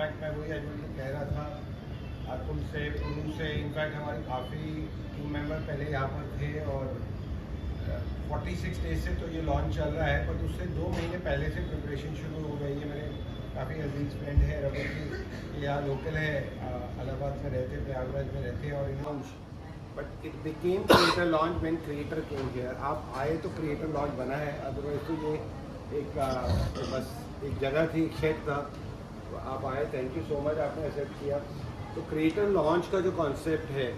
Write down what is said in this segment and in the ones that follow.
In fact मैं वही अजमल को कह रहा था अकुल से पुरू से, इनफैक्ट हमारे काफ़ी टीम मेंबर पहले यहाँ पर थे और 46 डेज से तो ये लॉन्च चल रहा है, बट उससे 2 महीने पहले से प्रिपरेशन शुरू हो गई है। मेरे काफ़ी अजीज फ्रेंड है रवि जी, ये यहाँ लोकल है, इलाहाबाद में रहते, प्रयागराज में रहते हैं, और in but it became creator launch when creator came here. आप आए तो क्रिएटर लॉन्च बना है, अदरवाइज तो ये एक बस एक जगह थी, एक शेड था। तो आप आए, थैंक यू सो मच, आपने एक्सेप्ट किया। तो क्रिएटर लॉन्च का जो कॉन्सेप्ट है,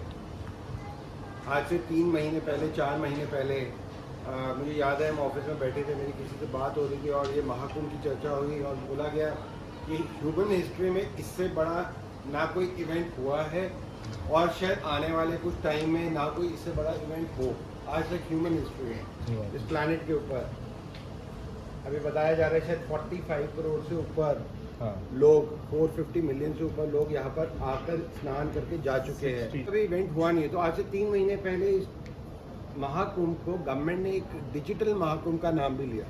आज से 3 महीने पहले 4 महीने पहले मुझे याद है हम ऑफिस में बैठे थे, मेरी किसी से बात हो रही थी और ये महाकुंभ की चर्चा हुई और बोला गया कि ह्यूमन हिस्ट्री में इससे बड़ा ना कोई इवेंट हुआ है और शायद आने वाले कुछ टाइम में ना कोई इससे बड़ा इवेंट हो आज तक ह्यूमन हिस्ट्री में इस प्लैनेट के ऊपर। अभी बताया जा रहा है शायद 45 करोड़ से ऊपर लोग, 450 मिलियन से ऊपर लोग यहाँ पर आकर स्नान करके जा चुके हैं। अभी इवेंट हुआ नहीं है, तो आज से 3 महीने पहले इस महाकुंभ को गवर्नमेंट ने एक डिजिटल महाकुंभ का नाम भी लिया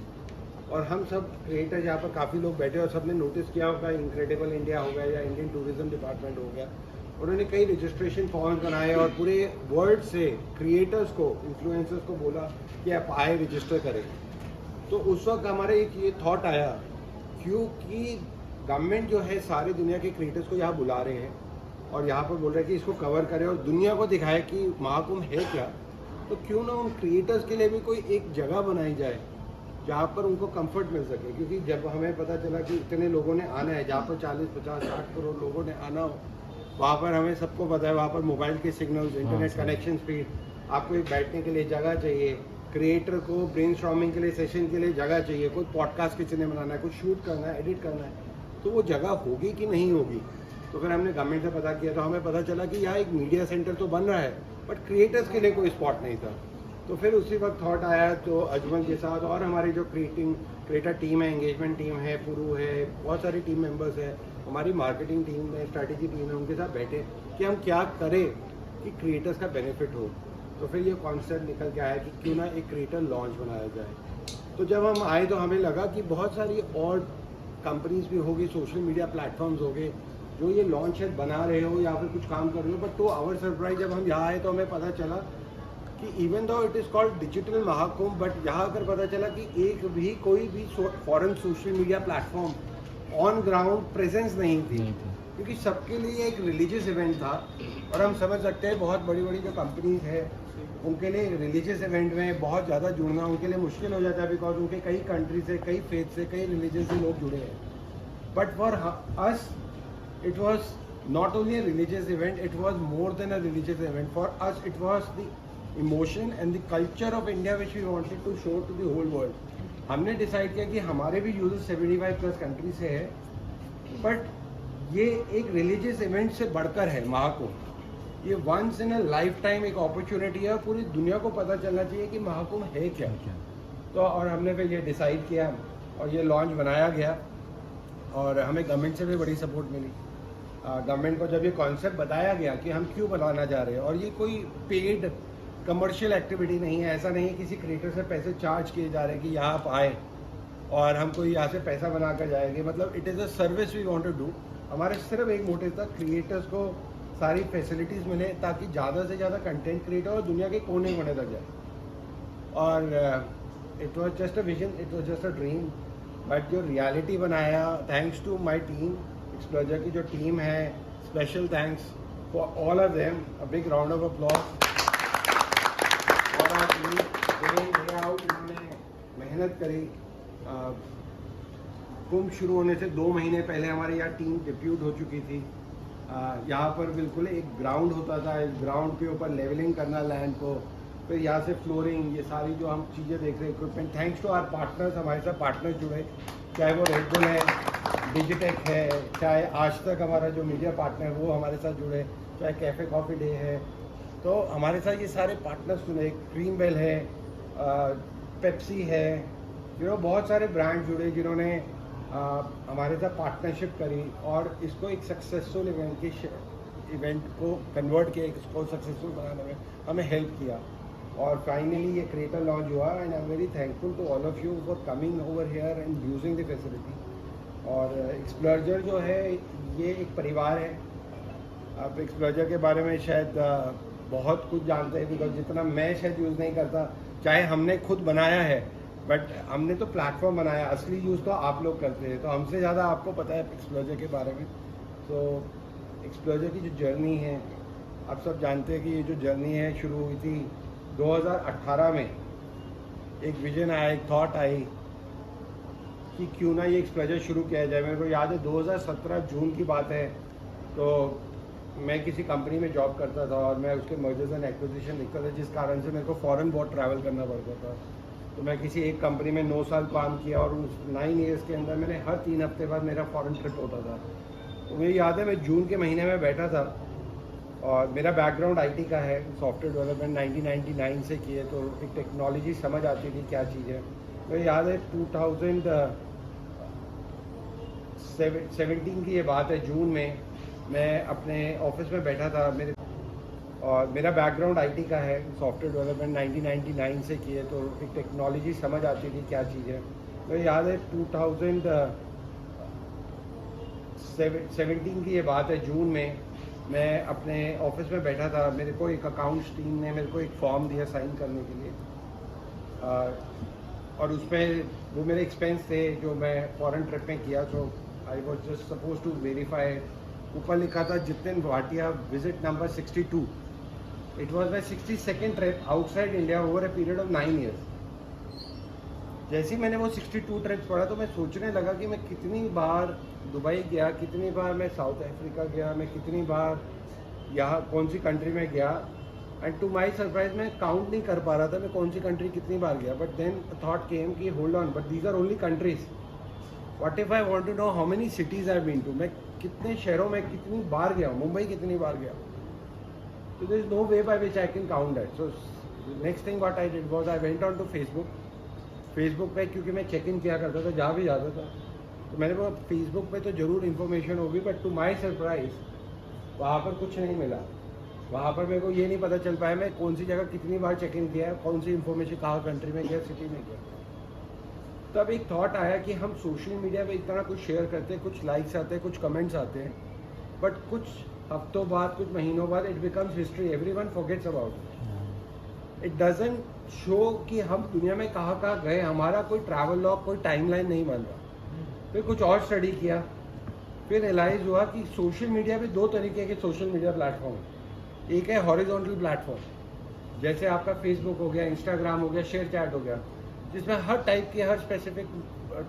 और हम सब क्रिएटर्स यहाँ पर काफ़ी लोग बैठे और सबने नोटिस किया होगा, इनक्रेडिबल इंडिया हो गया या इंडियन टूरिज्म डिपार्टमेंट हो गया, उन्होंने कई रजिस्ट्रेशन फॉर्म्स बनाए और पूरे वर्ल्ड से क्रिएटर्स को, इन्फ्लुएंसर्स को बोला कि आप आए रजिस्टर करें। तो उस वक्त हमारे एक ये थॉट आया, क्योंकि गवर्नमेंट जो है सारी दुनिया के क्रिएटर्स को यहाँ बुला रहे हैं और यहाँ पर बोल रहे हैं कि इसको कवर करें और दुनिया को दिखाए कि महाकुंभ है क्या, तो क्यों ना उन क्रिएटर्स के लिए भी कोई एक जगह बनाई जाए जहाँ पर उनको कंफर्ट मिल सके। क्योंकि जब हमें पता चला कि इतने लोगों ने आना है, जहाँ पर 40, 50, 60 करोड़ लोगों ने आना हो, वहाँ पर हमें सबको पता है वहाँ पर मोबाइल के सिग्नल्स, इंटरनेट कनेक्शन स्पीड, आपको एक बैठने के लिए जगह चाहिए, क्रिएटर को ब्रेनस्टॉर्मिंग के लिए, सेशन के लिए जगह चाहिए, कोई पॉडकास्ट किसी ने बनाना है, कुछ शूट करना है, एडिट करना है, तो वो जगह होगी कि नहीं होगी। तो फिर हमने गवर्नमेंट से पता किया तो हमें पता चला कि यहाँ एक मीडिया सेंटर तो बन रहा है बट क्रिएटर्स के लिए कोई स्पॉट नहीं था। तो फिर उसी वक्त थॉट आया, तो अजमल के साथ और हमारी जो क्रिएटर टीम है, एंगेजमेंट टीम है, पुरू है, बहुत सारी टीम मेंबर्स है, हमारी मार्केटिंग टीम है, स्ट्रैटेजी टीम है, उनके साथ बैठे कि हम क्या करें कि क्रिएटर्स का बेनिफिट हो। तो फिर ये कॉन्सेप्ट निकल के आया कि क्यों ना एक क्रिएटर लॉन्च बनाया जाए। तो जब हम आए तो हमें लगा कि बहुत सारी और कंपनीज भी होगी, सोशल मीडिया प्लेटफॉर्म्स हो गए जो ये लॉन्च शायद बना रहे हो या फिर कुछ काम कर रहे हो, बट तो आवर सरप्राइज जब हम यहाँ आए तो हमें पता चला कि even though it is called digital Mahakumbh, but यहाँ अगर पता चला कि एक भी कोई भी foreign social media platform on ground presence नहीं थी, क्योंकि सबके लिए एक रिलीजियस इवेंट था। और हम समझ सकते हैं बहुत बड़ी बड़ी जो कंपनीज है उनके लिए रिलीजियस इवेंट में बहुत ज़्यादा जुड़ना उनके लिए मुश्किल हो जाता है, बिकॉज उनके कई कंट्री से, कई फेथ से, कई रिलीजन से लोग जुड़े हैं। But for us it was not only a religious event, it was more than a religious event. For us it was the emotion and the culture of India which we wanted to show to the whole world. हमने decide किया कि हमारे भी users 75 plus country से है, but ये एक religious event से बढ़कर है महाकुंभ। ये once in a lifetime एक अपॉर्चुनिटी है और पूरी दुनिया को पता चलना चाहिए कि महाकुंभ है क्या। तो और हमने फिर ये डिसाइड किया और ये लॉन्च बनाया गया और हमें गवर्नमेंट से भी बड़ी सपोर्ट मिली। गवर्नमेंट को जब ये कॉन्सेप्ट बताया गया कि हम क्यों बनाना जा रहे हैं, और ये कोई पेड कमर्शियल एक्टिविटी नहीं है, ऐसा नहीं है किसी क्रिएटर से पैसे चार्ज किए जा रहे हैं कि यहाँ आप आए और हम कोई यहाँ से पैसा बना कर जाएंगे, मतलब it is a service we want to do. हमारे सिर्फ एक मोटिव था, क्रिएटर्स को सारी फैसिलिटीज़ मिले ताकि ज़्यादा से ज़्यादा कंटेंट क्रिएटर और दुनिया के कोने कोने तक जाए। और it was just a vision, it was just a dream, but जो रियलिटी बनाया, thanks to my team, Explorer की जो टीम है, special thanks for all of them, a big round of applause. और आज डे आउट इन्होंने मेहनत करी। कुंभ शुरू होने से 2 महीने पहले हमारे यहाँ टीम डिप्यूट हो चुकी थी। यहाँ पर बिल्कुल एक ग्राउंड होता था, इस ग्राउंड के ऊपर लेवलिंग करना लैंड को, फिर यहाँ से फ्लोरिंग, ये सारी जो हम चीज़ें देख रहे हैं, equipment, thanks to our partners, हमारे साथ पार्टनर्स जुड़े, चाहे वो रेड बुल है, डिजिटेक है, चाहे आज तक हमारा जो मीडिया पार्टनर है वो हमारे साथ जुड़े, चाहे कैफ़े कॉफ़ी डे है, तो हमारे साथ ये सारे पार्टनर्स जुड़े, क्रीम बेल है, पेप्सी है, बहुत सारे ब्रांड जुड़े जिन्होंने हमारे साथ पार्टनरशिप करी और इसको एक सक्सेसफुल इवेंट को कन्वर्ट किया, इसको सक्सेसफुल बनाने में हमें हेल्प किया। और फाइनली ये क्रिएटर लॉन्च हुआ and I am very thankful to all of you for coming over here and using the facility. और एक्सप्लोजर जो है ये एक परिवार है। आप एक्सप्लोजर के बारे में शायद बहुत कुछ जानते हैं, बिकॉज जितना मैं शायद यूज़ नहीं करता, चाहे हमने खुद बनाया है, बट हमने तो प्लेटफॉर्म बनाया, असली यूज़ तो आप लोग करते हैं, तो हमसे ज़्यादा आपको पता है एक्सप्लोजर के बारे में। तो एक्सप्लोजर की जो जर्नी है, आप सब जानते हैं कि ये जो जर्नी है शुरू हुई थी 2018 में। एक विजन आया, एक थॉट आई कि क्यों ना ये एक्सप्लोजर शुरू किया जाए। मेरे को याद है 2017 जून की बात है, तो मैं किसी कंपनी में जॉब करता था और मैं उसके मर्जर्स एंड एक्विजिशन लिखता था, जिस कारण से मेरे को फॉरेन बहुत ट्रैवल करना पड़ता था। तो मैं किसी एक कंपनी में 9 साल काम किया और उस 9 ईयर्स के अंदर मैंने हर 3 हफ्ते बाद मेरा फॉरेन ट्रिप होता था। तो मुझे याद है मैं जून के महीने में बैठा था और मेरा बैकग्राउंड आईटी का है, सॉफ्टवेयर डेवलपमेंट 1999 से किए, तो एक टेक्नोलॉजी समझ आती थी क्या चीज़ है। मुझे याद है 2017 की ये बात है, जून में मैं अपने ऑफिस में बैठा था, मेरा बैकग्राउंड आईटी का है, सॉफ्टवेयर डेवलपमेंट 1999 से किए, तो एक टेक्नोलॉजी समझ आती थी क्या चीज़ है। मुझे याद है 2017 की ये बात है, जून में मैं अपने ऑफिस में बैठा था, मेरे को एक अकाउंट्स टीम ने मेरे को एक फॉर्म दिया साइन करने के लिए, और उसमें वो मेरे एक्सपेंस थे जो मैं फॉरेन ट्रिप में किया। तो I was just suppose to verify. ऊपर लिखा था Jitin Bhatia, visit number 62। It was my 62nd trip outside India over a period of 9 years. जैसे ही मैंने वो 62 ट्रिप्स पढ़ा तो मैं सोचने लगा कि मैं कितनी बार दुबई गया, कितनी बार मैं साउथ अफ्रीका गया, मैं कितनी बार यहाँ कौन सी कंट्री में गया। एंड टू माई सरप्राइज मैं काउंट नहीं कर पा रहा था मैं कौन सी कंट्री कितनी बार गया। बट देन थॉट केम कि hold on, but these are only countries. What if I want to know how many cities I been to, मैं कितने शहरों में कितनी बार गया हूँ, मुंबई कितनी बार गया। तो there is no way by which I can count that. So next thing what I did was I went on to Facebook पे, क्योंकि मैं चेक इन किया करता था जहाँ भी जाता था, तो मैंने वो फेसबुक पे तो ज़रूर इन्फॉर्मेशन होगी, बट टू माई सरप्राइज वहाँ पर कुछ नहीं मिला। वहाँ पर मेरे को ये नहीं पता चल पाया मैं कौन सी जगह कितनी बार चेक इन किया है, कौन सी इन्फॉर्मेशन कहाँ कंट्री में गया, सिटी में गया। तब एक थॉट आया कि हम सोशल मीडिया पे इतना कुछ शेयर करते हैं, कुछ लाइक्स आते हैं, कुछ कमेंट्स आते हैं, बट कुछ हफ्तों बाद, कुछ महीनों बाद it becomes history, everyone forgets about it. It doesn't show कि हम दुनिया में कहाँ कहाँ गए, हमारा कोई ट्रैवल लॉग, कोई टाइमलाइन नहीं बन रहा। फिर कुछ और स्टडी किया, फिर रियलाइज़ हुआ कि सोशल मीडिया पे 2 तरीके के सोशल मीडिया प्लेटफॉर्म है। एक है हॉरिजॉन्टल प्लेटफॉर्म, जैसे आपका फेसबुक हो गया, इंस्टाग्राम हो गया, शेयर चैट हो गया, जिसमें हर टाइप के, हर स्पेसिफिक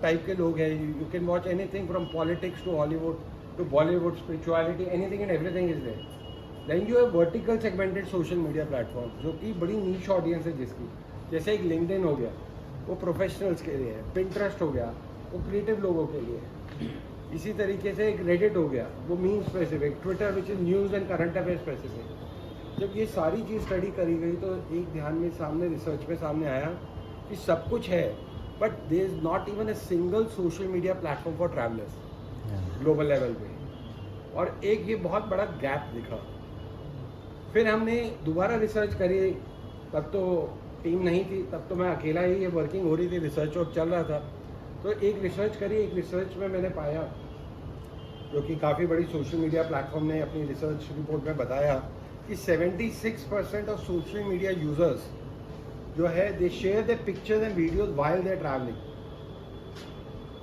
टाइप के लोग हैं। You can watch anything from politics to Hollywood to Bollywood, spirituality, anything and everything is there. Then you have vertical segmented social media platform, जो कि बड़ी नीश ऑडियंस है जिसकी, जैसे एक लिंक्डइन हो गया, वो प्रोफेशनल्स के लिए है, पिंटरेस्ट हो गया, वो क्रिएटिव लोगों के लिए। इसी तरीके से एक रेडिट हो गया, वो meme specific, Twitter which is news and current affair specific. जब ये सारी चीज़ स्टडी करी गई तो एक ध्यान में सामने रिसर्च में सामने आया कि सब कुछ है, but there is not even a single social media platform for travellers global level पे। और एक ये बहुत बड़ा गैप दिखा। फिर हमने दोबारा रिसर्च करी, तब तो टीम नहीं थी, तब तो मैं अकेला ही, ये वर्किंग हो रही थी, रिसर्च वर्क चल रहा था। तो एक रिसर्च करी, एक रिसर्च में मैंने पाया, जो कि काफ़ी बड़ी सोशल मीडिया प्लेटफॉर्म ने अपनी रिसर्च रिपोर्ट में बताया कि 76% ऑफ सोशल मीडिया यूजर्स जो है they share the pictures and videos while they are travelling.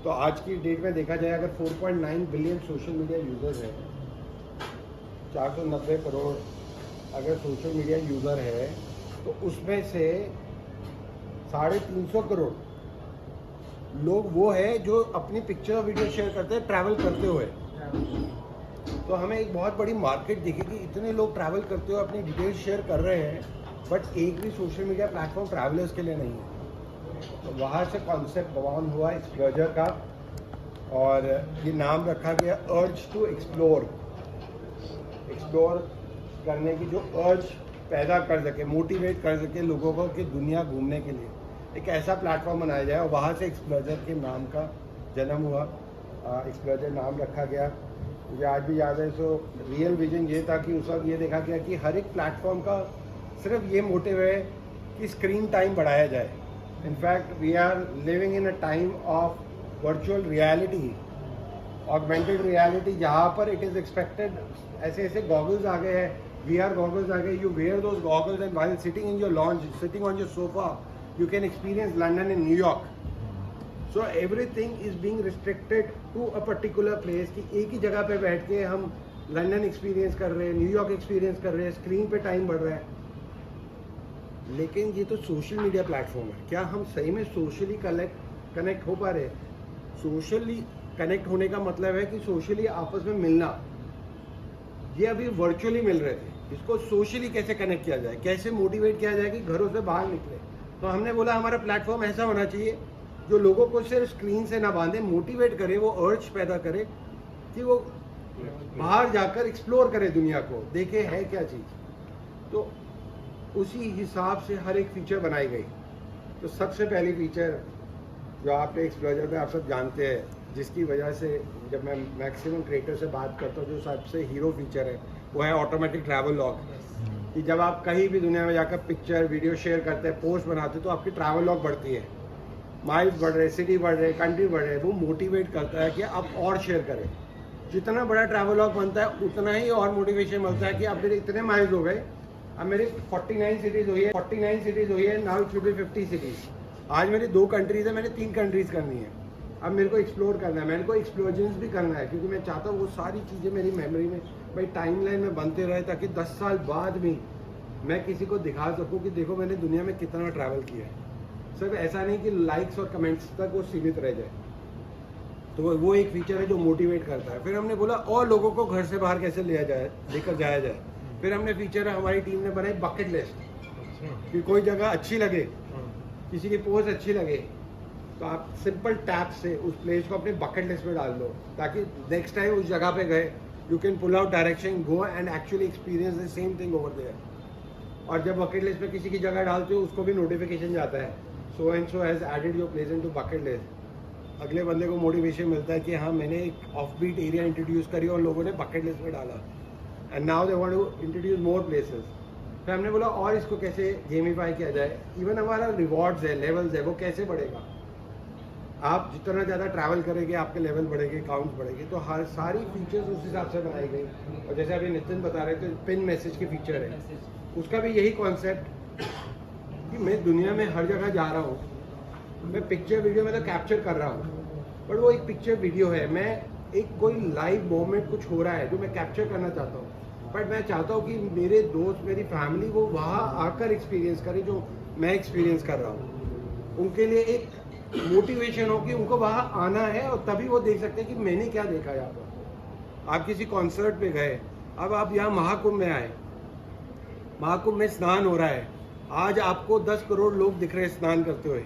तो आज की डेट में देखा जाए, अगर 4.9 बिलियन सोशल मीडिया यूजर्स हैं, 490 करोड़ अगर सोशल मीडिया यूज़र है, तो उसमें से 350 करोड़ लोग वो है जो अपनी पिक्चर और वीडियो शेयर करते हैं ट्रैवल करते हुए। तो हमें एक बहुत बड़ी मार्केट दिखेगी, इतने लोग ट्रैवल करते हुए अपनी डिटेल्स शेयर कर रहे हैं, बट एक भी सोशल मीडिया प्लेटफॉर्म ट्रैवलर्स के लिए नहीं है। तो वहाँ से कॉन्सेप्ट बवान हुआ एक्सप्लोजर का, और ये नाम रखा गया अर्ज टू एक्सप्लोर करने की, जो अर्ज पैदा कर सके, मोटिवेट कर सके लोगों को कि दुनिया घूमने के लिए एक ऐसा प्लेटफॉर्म बनाया जाए। और वहाँ से एक्सप्लोजर के नाम का जन्म हुआ, एक्सप्लोजर नाम रखा गया। मुझे आज भी याद है। सो रियल विजन ये था कि उस वक्त ये देखा गया कि हर एक प्लेटफॉर्म का सिर्फ ये मोटिव है कि स्क्रीन टाइम बढ़ाया जाए। In fact we are living in a time of virtual reality, augmented reality जहाँ पर इट इज़ एक्सपेक्टेड, ऐसे ऐसे गॉगल्स आ गए हैं, VR गॉगल्स आ गए, you wear those goggles and while sitting in your lounge, sitting on your sofa, you can experience London and New York. So everything is being restricted to a particular place, कि एक ही जगह पे बैठ के हम London experience कर रहे हैं, न्यूयॉर्क एक्सपीरियंस कर रहे हैं, स्क्रीन पे टाइम बढ़ रहा है. लेकिन ये तो सोशल मीडिया प्लेटफॉर्म है, क्या हम सही में सोशली कनेक्ट हो पा रहे हैं? सोशली कनेक्ट होने का मतलब है कि सोशली आपस में मिलना. ये अभी वर्चुअली मिल रहे थे, इसको सोशली कैसे कनेक्ट किया जाए, कैसे मोटिवेट किया जाए कि घरों से बाहर निकले. तो हमने बोला हमारा प्लेटफॉर्म ऐसा होना चाहिए जो लोगों को सिर्फ स्क्रीन से ना बांधे, मोटिवेट करे, वो अर्ज पैदा करे कि वो बाहर जाकर एक्सप्लोर करे, दुनिया को देखे है क्या चीज़. तो उसी हिसाब से हर एक फीचर बनाई गई. तो सबसे पहली फीचर जो आपने एक्सप्लोजर में आप सब जानते हैं, जिसकी वजह से जब मैं मैक्सिमम क्रिएटर से बात करता हूँ, जो सबसे हीरो फीचर है वो है ऑटोमेटिक ट्रैवल लॉग. कि जब आप कहीं भी दुनिया में जाकर पिक्चर वीडियो शेयर करते हैं, पोस्ट बनाते हैं, तो आपकी ट्रैवल लॉग बढ़ती है, माइल्स बढ़ रहे, सिटी बढ़ रहे, कंट्री बढ़ रहे. वो मोटिवेट करता है कि आप और शेयर करें. जितना बड़ा ट्रैवल लॉग बनता है उतना ही और मोटिवेशन मिलता है कि अब मेरे इतने माइल्स हो गए, अब मेरी 49 सिटीज़ हुई है, now it should be 50 cities. आज मेरी 2 कंट्रीज़ है, मैंने 3 कंट्रीज़ करनी है. अब मेरे को एक्सप्लोर करना है, मेरे को एक्सप्लोजन्स भी करना है, क्योंकि मैं चाहता हूँ वो सारी चीज़ें मेरी मेमोरी में, भाई टाइमलाइन में बनते रहे, ताकि 10 साल बाद भी मैं किसी को दिखा सकूँ कि देखो मैंने दुनिया में कितना ट्रैवल किया है. सिर्फ ऐसा नहीं कि लाइक्स और कमेंट्स तक वो सीमित रह जाए. तो वो एक फीचर है जो मोटिवेट करता है. फिर हमने बोला और लोगों को घर से बाहर कैसे लेकर जाया जाए. फिर हमने फीचर हमारी टीम ने बनाई बकेट लिस्ट, कि कोई जगह अच्छी लगे, किसी की पोस्ट अच्छी लगे, तो आप सिंपल टैप से उस प्लेस को अपने बकेट लिस्ट में डाल दो, ताकि नेक्स्ट टाइम उस जगह पे गए you can pull out direction, go and actually experience the same thing over there. और जब बकेट लिस्ट में किसी की जगह डालते हो, उसको भी नोटिफिकेशन जाता है, so and so has added your place into bucket list. अगले बंदे को मोटिवेशन मिलता है कि हाँ मैंने एक ऑफ बीट एरिया इंट्रोड्यूस करी और लोगों ने बकेट लिस्ट में डाला, and now they want to introduce more places. फिर हमने बोला और इसको कैसे गेमिफाई किया जाए. इवन हमारा रिवॉर्ड्स है, लेवल्स है, वो कैसे बढ़ेगा. आप जितना ज़्यादा ट्रैवल करेंगे आपके लेवल बढ़ेंगे, काउंट बढ़ेंगे. तो हर सारी फीचर्स उस हिसाब से बनाई गई. और जैसे अभी नितिन बता रहे थे, पिन मैसेज की फीचर है, उसका भी यही कॉन्सेप्ट कि मैं दुनिया में हर जगह जा रहा हूँ, मैं पिक्चर वीडियो में तो कैप्चर कर रहा हूँ, बट वो एक पिक्चर वीडियो है. मैं एक कोई लाइव मोमेंट कुछ हो रहा है जो मैं कैप्चर करना चाहता हूँ, बट मैं चाहता हूँ कि मेरे दोस्त, मेरी फैमिली वो वहाँ आकर एक्सपीरियंस करे जो मैं एक्सपीरियंस कर रहा हूँ. उनके लिए एक मोटिवेशन हो कि उनको वहाँ आना है, और तभी वो देख सकते हैं कि मैंने क्या देखा यहाँ पर. आप किसी कॉन्सर्ट पे गए, अब आप यहाँ महाकुंभ में आए, महाकुंभ में स्नान हो रहा है, आज आपको 10 करोड़ लोग दिख रहे हैं स्नान करते हुए.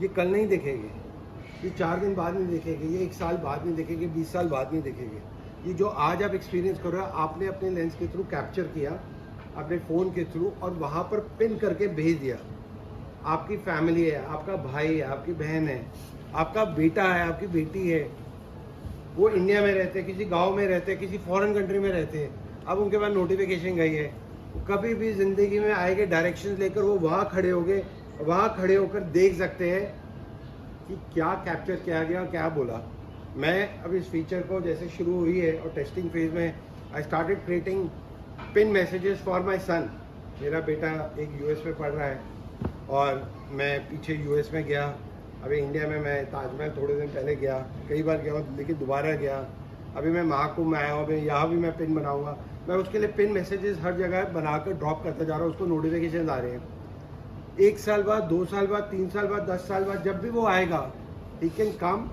ये कल नहीं देखेंगे, ये 4 दिन बाद नहीं देखेंगे, ये 1 साल बाद नहीं देखेंगे, 20 साल बाद नहीं देखेंगे. ये जो आज आप एक्सपीरियंस कर रहे हो, आपने अपने लेंस के थ्रू कैप्चर किया, अपने फ़ोन के थ्रू, और वहाँ पर पिन करके भेज दिया. आपकी फैमिली है, आपका भाई है, आपकी बहन है, आपका बेटा है, आपकी बेटी है, वो इंडिया में रहते हैं, किसी गांव में रहते हैं, किसी फॉरेन कंट्री में रहते हैं. अब उनके पास नोटिफिकेशन गई है, कभी भी ज़िंदगी में आएंगे डायरेक्शंस लेकर, वो वहाँ खड़े होंगे, वहाँ खड़े होकर देख सकते हैं कि क्या कैप्चर किया गया, क्या बोला. मैं अब इस फीचर को जैसे शुरू हुई है और टेस्टिंग फेज में, I started creating pin messages for my son. मेरा बेटा एक यूएस में पढ़ रहा है और मैं पीछे यूएस में गया. अभी इंडिया में मैं ताजमहल थोड़े दिन पहले गया, कई बार गया हूँ, लेकिन दोबारा गया. अभी मैं महाकुंभ में आया हूँ, अभी यहाँ भी मैं पिन बनाऊँगा. मैं उसके लिए पिन मैसेजेस हर जगह बनाकर ड्रॉप करता जा रहा हूँ, उसको नोटिफिकेशन आ रहे हैं. 1 साल बाद, 2 साल बाद, 3 साल बाद, 10 साल बाद, जब भी वो आएगा, he can come,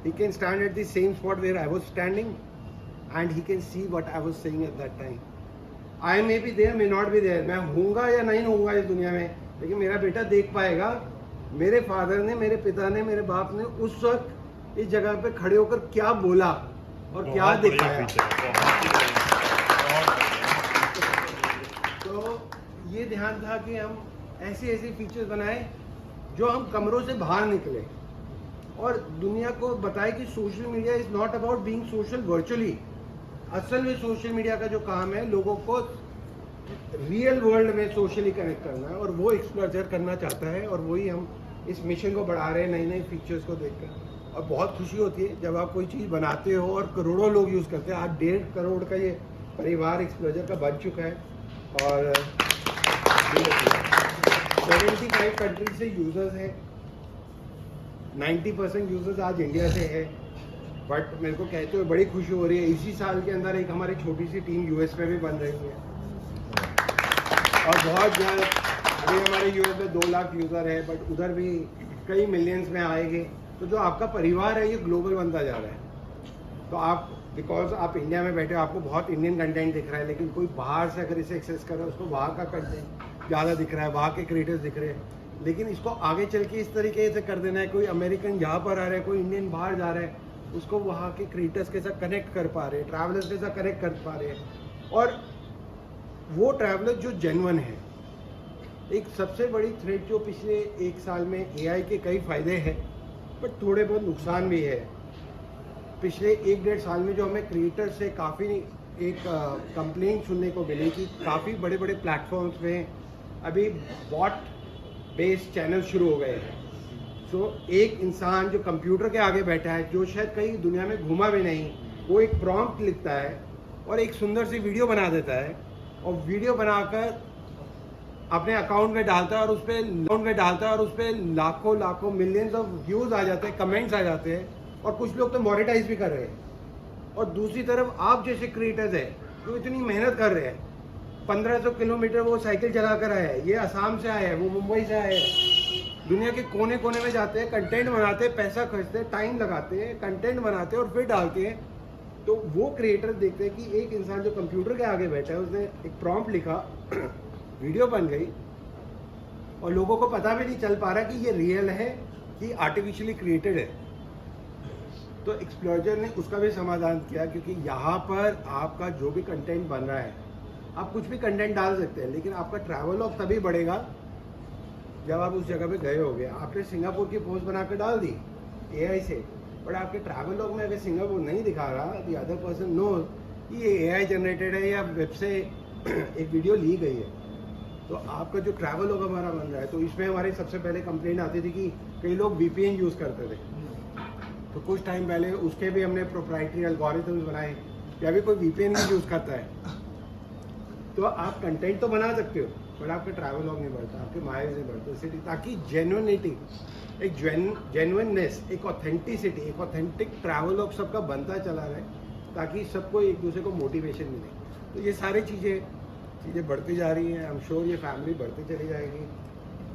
he can stand at the same spot where I was standing, and he can see what I was saying at that time. I may be there, may not be there. मैं हूँगा या नहीं हूँगा इस दुनिया में, लेकिन मेरा बेटा देख पाएगा मेरे फादर ने, मेरे पिता ने, मेरे बाप ने उस वक्त इस जगह पे खड़े होकर क्या बोला और क्या दिखाया. तो ये ध्यान था कि हम ऐसे फीचर्स बनाए जो हम कमरों से बाहर निकले और दुनिया को बताए कि social media is not about being social virtually. असल में सोशल मीडिया का जो काम है, लोगों को रियल वर्ल्ड में सोशली कनेक्ट करना है, और वो एक्सप्लोर करना चाहता है, और वही हम इस मिशन को बढ़ा रहे हैं नई नई फीचर्स को देखकर. और बहुत खुशी होती है जब आप कोई चीज़ बनाते हो और करोड़ों लोग यूज़ करते हैं। आज 1.5 करोड़ का ये परिवार एक्सप्लोजर का बन चुका है और 75 कंट्रीज से यूज़र्स हैं। 90% यूज़र्स आज इंडिया से है। बट मेरे को कहते हुए बड़ी खुशी हो रही है, इसी साल के अंदर एक हमारी छोटी सी टीम यूएस में भी बन रही है और बहुत जल्द अभी हमारे यूएस में 2 लाख यूज़र है, बट उधर भी कई मिलियंस में आएंगे। तो जो आपका परिवार है ये ग्लोबल बनता जा रहा है। तो आप बिकॉज आप इंडिया में बैठे हो, आपको बहुत इंडियन कंटेंट दिख रहा है, लेकिन कोई बाहर से अगर इसे एक्सेस कर रहा है उसको वहाँ का कंटेंट ज़्यादा दिख रहा है, वहाँ के क्रिएटर्स दिख रहे हैं। लेकिन इसको आगे चल के इस तरीके से कर देना है, कोई अमेरिकन यहाँ पर आ रहा है, कोई इंडियन बाहर जा रहा है, उसको वहाँ के क्रिएटर्स के साथ कनेक्ट कर पा रहे हैं, ट्रैवलर्स के साथ कनेक्ट कर पा रहे हैं। और वो ट्रैवलर जो जेन्युइन है। एक सबसे बड़ी थ्रेट जो पिछले 1 साल में एआई के कई फ़ायदे हैं बट थोड़े बहुत नुकसान भी है। पिछले 1-1.5 साल में जो हमें क्रिएटर से काफ़ी एक कंप्लेंट सुनने को मिली कि काफ़ी बड़े बड़े प्लेटफॉर्म्स में अभी बॉट बेस्ड चैनल शुरू हो गए हैं। एक इंसान जो कंप्यूटर के आगे बैठा है, जो शायद कहीं दुनिया में घूमा भी नहीं, वो एक प्रॉम्प्ट लिखता है और एक सुंदर सी वीडियो बना देता है और वीडियो बनाकर अपने अकाउंट में डालता है और उस पर लाखों मिलियंस ऑफ व्यूज़ आ जाते हैं, कमेंट्स आ जाते हैं और कुछ लोग तो मोनेटाइज भी कर रहे हैं। और दूसरी तरफ आप जैसे क्रिएटर्स हैं जो इतनी मेहनत कर रहे हैं, 1500 किलोमीटर वो साइकिल चला कर आए हैं, ये असम से आए हैं, वो मुंबई से आए हैं, दुनिया के कोने कोने में जाते हैं, कंटेंट बनाते हैं, पैसा खर्चते हैं, टाइम लगाते हैं, कंटेंट बनाते हैं और फिर डालते हैं। तो वो क्रिएटर देखते हैं कि एक इंसान जो कंप्यूटर के आगे बैठा है, उसने एक प्रॉम्प्ट लिखा, वीडियो बन गई और लोगों को पता भी नहीं चल पा रहा कि ये रियल है कि आर्टिफिशियली क्रिएटेड है। तो एक्सप्लोजर ने उसका भी समाधान किया, क्योंकि यहाँ पर आपका जो भी कंटेंट बन रहा है, आप कुछ भी कंटेंट डाल सकते हैं, लेकिन आपका ट्रैवलॉग तभी बढ़ेगा जब आप उस जगह पे गए होगे। आपने सिंगापुर की पोस्ट बनाकर डाल दी एआई से, बट आपके ट्रैवलॉग में अगर सिंगापुर नहीं दिखा रहा, द अदर पर्सन नो कि ये एआई जनरेटेड है या वेब से एक वीडियो ली गई है। तो आपका जो ट्रैवलॉग हमारा बन रहा है, तो इसमें हमारी सबसे पहले कंप्लेंट आती थी कि कई लोग वीपीएन यूज़ करते थे। तो कुछ टाइम पहले उसके भी हमने प्रोप्राइटरी एल्गोरिथम्स बनाए कि अभी कोई वीपीएन नहीं यूज़ करता है तो आप कंटेंट तो बना सकते हो, बट आपका ट्रैवलॉग नहीं बढ़ता, आपके माइल्स नहीं बढ़ते, ताकि जेन्युइनिटी, एक जेन्युइननेस, एक ऑथेंटिसिटी, एक ऑथेंटिक ट्रैवलॉग सबका बनता चला रहे, ताकि सबको एक दूसरे को मोटिवेशन मिले। तो ये सारी चीज़ें बढ़ती जा रही हैं। आई एम श्योर ये फैमिली बढ़ती चली जाएगी।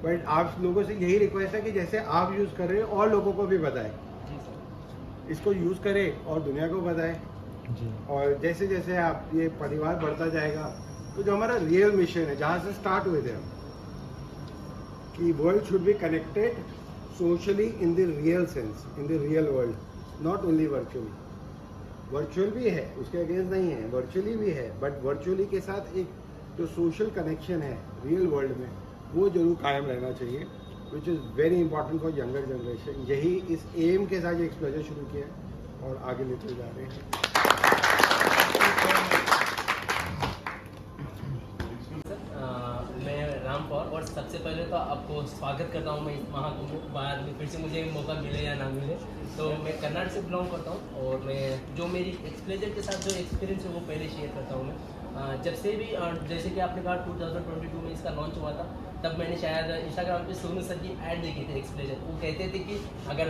बट आप लोगों से यही रिक्वेस्ट है कि जैसे आप यूज़ कर रहे हो और लोगों को भी बताएं, इसको यूज़ करें और दुनिया को बताएं। और जैसे जैसे आप ये परिवार बढ़ता जाएगा, तो जो हमारा रियल मिशन है, जहाँ से स्टार्ट हुए थे हम, कि world should be connected socially in the real sense, in the real world, not only virtually. Virtual भी है, उसके अगेंस्ट नहीं है, वर्चुअली भी है, बट वर्चुअली के साथ एक जो सोशल कनेक्शन है रियल वर्ल्ड में, वो जरूर कायम रहना चाहिए, which is very important for younger generation. यही इस एम के साथ एक्सप्लोजर शुरू किया है और आगे लेते जा रहे हैं। और सबसे पहले तो आपको स्वागत करता हूँ मैं इस महाकुंभ। बाद में फिर से मुझे मौका मिले या ना मिले, तो मैं कर्नाटक से बिलोंग करता हूँ और मैं जो मेरी एक्सप्लोजर के साथ जो एक्सपीरियंस है वो पहले शेयर करता हूँ मैं। जब से भी जैसे कि आपने कहा 2022 में इसका लॉन्च हुआ था, तब मैंने शायद इंस्टाग्राम पे सोनू सर की ऐड देखी थी एक्सप्लोजर। वो कहते थे कि अगर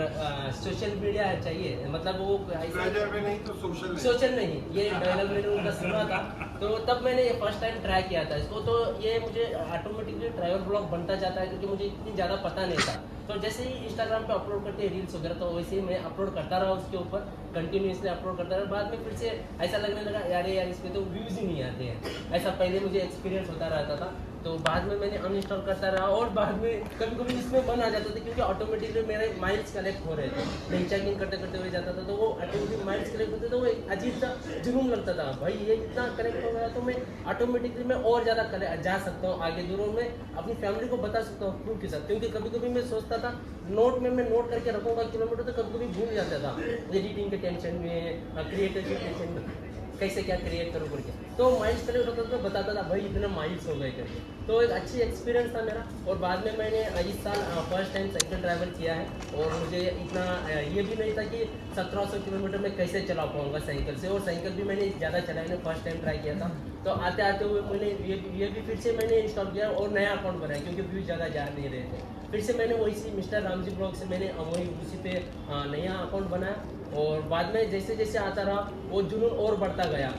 सोशल मीडिया चाहिए, मतलब वो नहीं तो सोशल नहीं, ये डायलॉग मैंने उनका सुना था, तो तब मैंने फर्स्ट टाइम ट्राई किया था इसको। तो ये मुझे ऑटोमेटिकली ट्रैवल ब्लॉग बनता जाता है, क्योंकि मुझे इतनी ज़्यादा पता नहीं था। तो जैसे ही इंस्टाग्राम पे अपलोड करते हैं रील्स वगैरह, तो वैसे ही मैं अपलोड करता रहा उसके ऊपर, कंटिन्यूसली अपलोड करता रहा। बाद में फिर से ऐसा लगने लगा यार इस पर तो व्यूज़ ही नहीं आते हैं, ऐसा पहले मुझे एक्सपीरियंस होता रहता था। तो बाद में मैंने अनइंस्टॉल करता रहा और बाद में कभी कभी इसमें मन आ जाता था, क्योंकि ऑटोमेटिकली मेरे माइल्स कलेक्ट हो रहे थे। मैं चेक इन करते करते हुए जाता था, तो वो ऑटोमेटिक माइल्स कलेक्ट होते, तो वो एक अजीब सा जुनून लगता था, भाई ये इतना कनेक्ट हो गया तो मैं ऑटोमेटिकली मैं और ज़्यादा जा सकता हूँ आगे दूर, मैं अपनी फैमिली को बता सकता हूँ प्रूफ के साथ। क्योंकि कभी कभी मैं सोचता था नोट में मैं नोट करके रखूँगा किलोमीटर, तो कभी कभी भूल जाता था एडिटिंग के टेंशन में, क्रिएटर के टेंशन में। कैसे क्या क्रिएट करूँ करके। तो माइल्स कलेक्ट होता था, बताता था भाई इतने माइल्स हो गए करके। तो एक अच्छी एक्सपीरियंस था मेरा। और बाद में मैंने इस साल फर्स्ट टाइम साइकिल ट्रैवल किया है, और मुझे इतना ये भी नहीं था कि 1700 किलोमीटर में कैसे चला पाऊँगा साइकिल से। और साइकिल भी मैंने ज़्यादा चलाई नहीं, फर्स्ट टाइम ट्राई किया था। तो आते आते हुए मैंने ये भी फिर से मैंने इंस्टॉल किया और नया अकाउंट बनाया, क्योंकि व्यूज़ ज़्यादा जा नहीं रहे थे। फिर से मैंने वही सी मिस्टर रामजी ब्लॉग से मैंने वही उसी पे नया अकाउंट बनाया। और बाद में जैसे जैसे आता रहा वो जुनून और बढ़ता गया।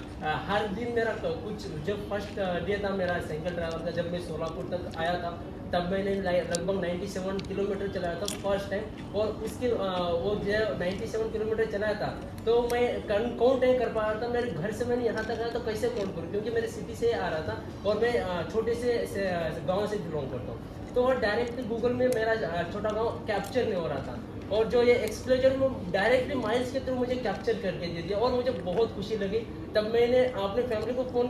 हर दिन मेरा कुछ, जब फर्स्ट डे था मेरा साइकिल ट्रैवल का, जब मैं सोलापुर तक आया था, तब मैंने लगभग 97 किलोमीटर चलाया था फर्स्ट टाइम। और उसके वो जो 97 किलोमीटर चलाया था, तो मैं काउंट नहीं कर पा रहा था। मेरे घर से मैंने यहाँ तक आया तो कैसे काउंट करूँ, क्योंकि मेरे सिटी से आ रहा था और मैं छोटे से गाँव से बिलोंग करता हूँ। तो डायरेक्टली गूगल में मेरा छोटा गांव कैप्चर नहीं हो रहा था, और जो ये एक्सप्लोजर में डायरेक्टली माइल्स के थ्रू मुझे कैप्चर करके दे दिया, और मुझे बहुत खुशी लगी। तब मैंने अपने फैमिली को फ़ोन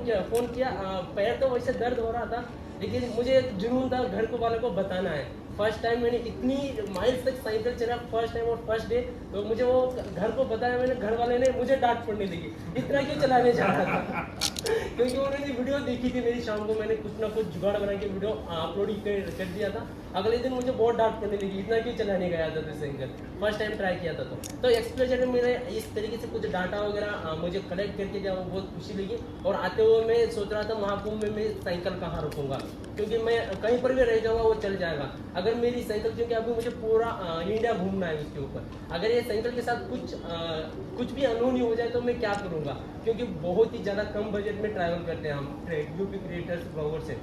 किया। पैर तो वैसे दर्द हो रहा था, लेकिन मुझे एक जुनून था घर को वालों को बताना है। फर्स्ट टाइम मैंने इतनी माइल्स तक साइकिल चला, फर्स्ट टाइम और फर्स्ट डे। तो मुझे वो घर को बताया मैंने, घर वाले ने मुझे डांट पड़ने लगी, इतना क्यों चलाने जा रहा था क्योंकि उन्होंने वीडियो देखी थी मेरी, शाम को मैंने कुछ ना कुछ जुगाड़ बना के वीडियो अपलोड कर दिया था। अगले दिन मुझे बहुत डांट पड़ने लगी, इतना क्यों चलाने गया था तो साइकिल, फर्स्ट टाइम ट्राई किया था। तो एक्सप्लोजर में मेरे इस तरीके से कुछ डाटा वगैरह मुझे कलेक्ट करके जब वो बहुत खुशी लगी। और आते हुए मैं सोच रहा था महाकुंभ में मैं साइकिल कहाँ रखूँगा, क्योंकि मैं कहीं पर भी रह जाऊँगा वो चल जाएगा। अगर मेरी साइकिल, क्योंकि अभी मुझे पूरा इंडिया घूमना है उसके ऊपर, अगर ये साइकिल के साथ कुछ भी अनहोनी हो जाए तो मैं क्या करूँगा, क्योंकि बहुत ही ज़्यादा कम बजट में ट्रैवल करते हैं हम यूपी क्रिएटर्स ब्लॉगर से।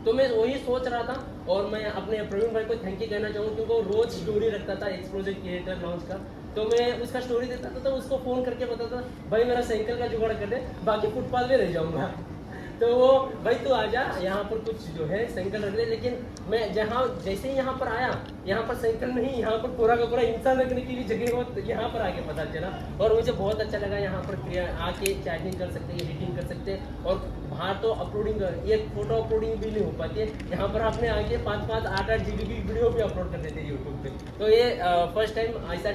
तो मैं वही सोच रहा था। और मैं अपने प्रवीण भाई को थैंक यू कहना चाहूँगा, क्योंकि वो रोज़ स्टोरी रखता था एक्सप्लोजर क्रिएटर लॉन्च का। तो मैं उसका स्टोरी देता था, तो उसको फ़ोन करके बताता भाई मेरा साइकिल का जुगाड़ कर दे, बाकी फुटपाथ में रह जाऊँगा। तो वो भाई तू आ जा, यहाँ पर कुछ जो है साइकिल रख ले। लेकिन मैं जैसे ही यहाँ पर आया, यहाँ पर साइकिल नहीं, यहाँ पर पूरा का पूरा इंसान रखने की भी जगह हो, तो यहाँ पर आके पता चला। और मुझे बहुत अच्छा लगा, यहाँ पर आके चैटिंग कर सकते हैं, एडिटिंग कर सकते हैं। और बाहर तो अपलोडिंग, एक फोटो अपलोडिंग भी नहीं हो पाती है, यहाँ पर आपने आके 5-5, 8-8 GB की वीडियो भी अपलोड कर देते हैं यूट्यूब पे। तो ये फर्स्ट टाइम ऐसा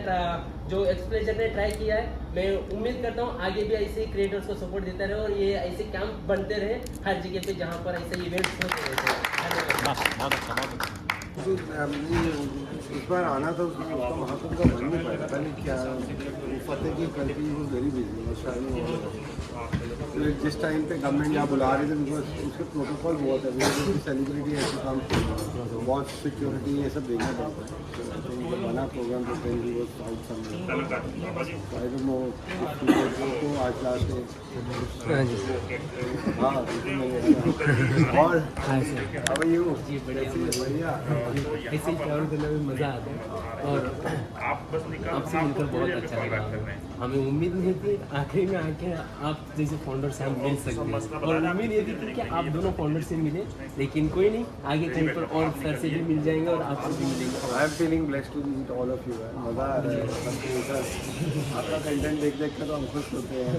जो एक्सप्लोजर ने ट्राई किया है। मैं उम्मीद करता हूँ आगे भी ऐसे क्रिएटर्स को सपोर्ट देता रहे, और ये ऐसे कैंप बनते रहे हर जगह पे जहाँ पर ऐसे इवेंट्स होते रहते हैं। इस बार आना था, उसका महाकुंभ का बन नहीं पाया, पता नहीं क्या फतेह की कंट्री वो वेरी बिजी। तो जिस टाइम पे गवर्नमेंट यहाँ बुला रही थी, उसके प्रोटोकॉल बहुत है, सेलिब्रिटी ऐसे काम बहुत सिक्योरिटी ये सब देखना पड़ता है। तो उनका बना प्रोग्राम तो ट्रेन वो साउथ को आज लास्ट हाँ। और अब ये बढ़िया ऐसे ट्रैवल करने में मज़ा आता है, और आपसे मिलकर बहुत अच्छा लगा। हमें उम्मीद नहीं थी आखिरी में आके आप जैसे फाउंडर से हम मिल सकते हैं, और उम्मीद ये थी कि आप दोनों फाउंडर से मिले, लेकिन कोई नहीं, आगे कहीं पर और सर से भी मिल जाएंगे और आपसे भी मिलेंगे। I am feeling blessed to meet all of you. मज़ा आ रहा है आपका कंटेंट देख कर, तो हम खुश होते हैं।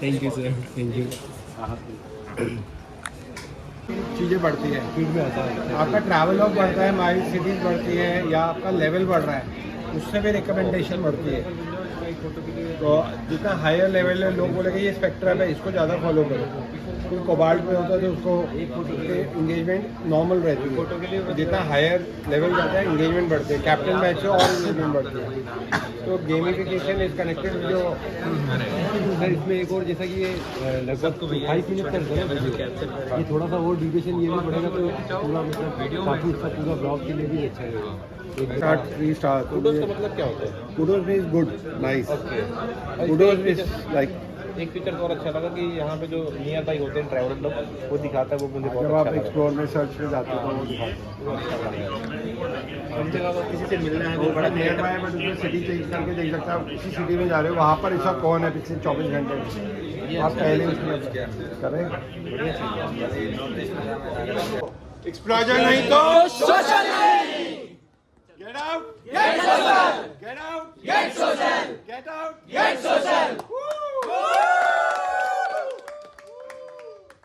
Thank you sir, thank you. चीज़ें बढ़ती हैं, फील्ड में आता है, आपका ट्रैवल ऑफ बढ़ता है, माइल सिटीज़ बढ़ती है, या आपका लेवल बढ़ रहा है, उससे भी रिकमेंडेशन बढ़ती है। तो जितना हायर लेवल है, लोग बोलेंगे ये स्पेक्ट्रम है, इसको ज़्यादा फॉलो करो। कोई कोबाल्ट में होता है तो उसको इंगेजमेंट नॉर्मल रहती है, तो जितना हायर लेवल जाता है इंगेजमेंट बढ़ती है, कैप्टन मैच से और इंगेजमेंट बढ़ती है। तो गेमिफिकेशन इज कनेक्टेड जो सर इसमें एक और, जैसा कि ये लगभग 5 मिनट तक है, ये थोड़ा सा और ड्यूरेशन ये भी बढ़ेगा तो पूरा मतलब काफ़ी इसका पूरा ब्लॉग के लिए भी अच्छा रहेगा। Start 3 star. कुडोज का मतलब क्या होता है? Kudos means good, nice. Kudos is like, एक फीचर तो और अच्छा लगा कि यहाँ पे जो नियर बाई होते हैं ट्रैवलर लोग, वो दिखाता है, वो मुझे बहुत जब अच्छा आप लगा। एक्सप्लोर में सर्च पे जाते हो तो वो दिखाते हैं। हम जगह को किसी से मिलना है वो तो बड़ा नियर बाय, बट उसमें सिटी चेंज करके देख सकते हैं। आप किसी सिटी में जा रहे हो, वहाँ पर इसका कौन है पिछले 24 घंटे में, आप पहले उसमें करें। एक्सप्लोजर नहीं तो सोशल नहीं। Get out! Get social! Get out! Get social! Get out! Get social! Woo!